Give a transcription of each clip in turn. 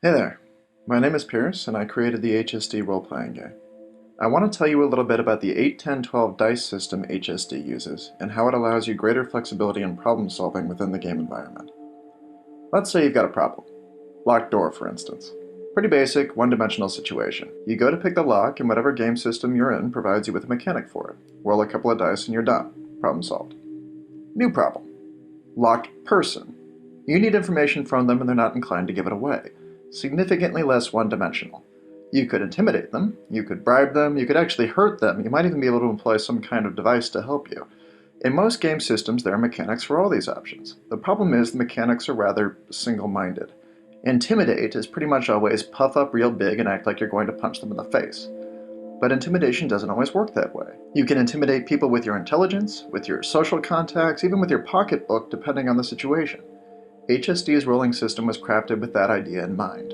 Hey there, my name is Pierce and I created the HSD role-playing game. I want to tell you a little bit about the 8, 10, 12 dice system HSD uses and how it allows you greater flexibility in problem solving within the game environment. Let's say you've got a problem. Locked door, for instance. Pretty basic, one-dimensional situation. You go to pick the lock and whatever game system you're in provides you with a mechanic for it. Roll a couple of dice and you're done. Problem solved. New problem. Locked person. You need information from them and they're not inclined to give it away. Significantly less one-dimensional. You could intimidate them, you could bribe them, you could actually hurt them, you might even be able to employ some kind of device to help you. In most game systems, there are mechanics for all these options. The problem is the mechanics are rather single-minded. Intimidate is pretty much always puff up real big and act like you're going to punch them in the face. But intimidation doesn't always work that way. You can intimidate people with your intelligence, with your social contacts, even with your pocketbook, depending on the situation. HSD's rolling system was crafted with that idea in mind.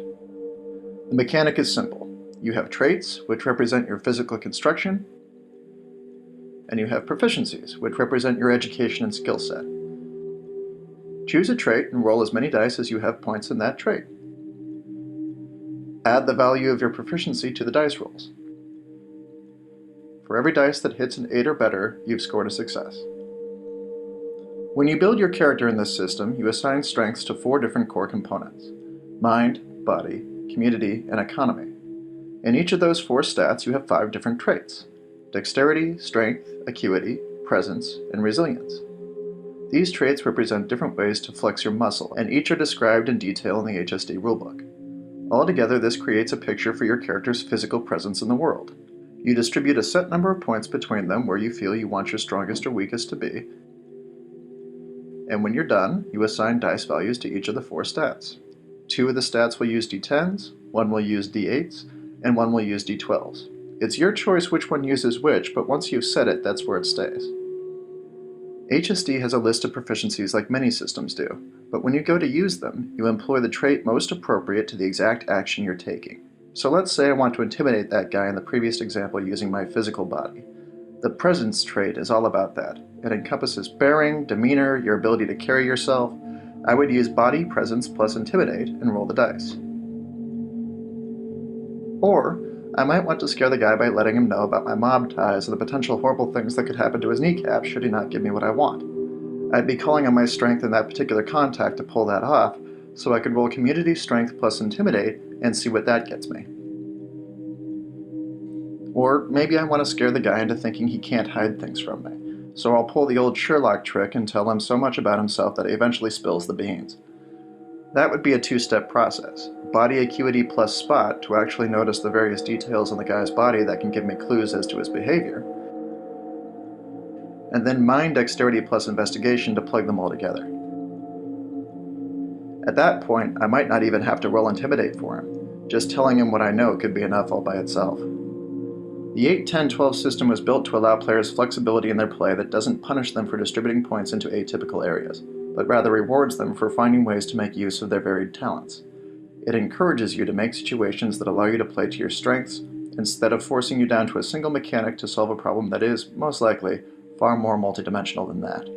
The mechanic is simple. You have traits, which represent your physical construction, and you have proficiencies, which represent your education and skill set. Choose a trait and roll as many dice as you have points in that trait. Add the value of your proficiency to the dice rolls. For every dice that hits an 8 or better, you've scored a success. When you build your character in this system, you assign strengths to 4 different core components: mind, body, community, and economy. In each of those 4 stats, you have 5 different traits: dexterity, strength, acuity, presence, and resilience. These traits represent different ways to flex your muscle, and each are described in detail in the HSD rulebook. Altogether, this creates a picture for your character's physical presence in the world. You distribute a set number of points between them where you feel you want your strongest or weakest to be, and when you're done, you assign dice values to each of the 4 stats. 2 of the stats will use d10s, 1 will use d8s, and 1 will use d12s. It's your choice which one uses which, but once you've set it, that's where it stays. HSD has a list of proficiencies like many systems do, but when you go to use them, you employ the trait most appropriate to the exact action you're taking. So let's say I want to intimidate that guy in the previous example using my physical body. The presence trait is all about that. It encompasses bearing, demeanor, your ability to carry yourself. I would use body, presence, plus intimidate and roll the dice. Or, I might want to scare the guy by letting him know about my mob ties and the potential horrible things that could happen to his kneecap should he not give me what I want. I'd be calling on my strength in that particular contact to pull that off, so I could roll community strength plus intimidate and see what that gets me. Or maybe I want to scare the guy into thinking he can't hide things from me, so I'll pull the old Sherlock trick and tell him so much about himself that he eventually spills the beans. That would be a 2-step process: body acuity plus spot to actually notice the various details on the guy's body that can give me clues as to his behavior, and then mind dexterity plus investigation to plug them all together. At that point, I might not even have to roll intimidate for him. Just telling him what I know could be enough all by itself. The 8, 10, 12 system was built to allow players flexibility in their play that doesn't punish them for distributing points into atypical areas, but rather rewards them for finding ways to make use of their varied talents. It encourages you to make situations that allow you to play to your strengths, instead of forcing you down to a single mechanic to solve a problem that is, most likely, far more multidimensional than that.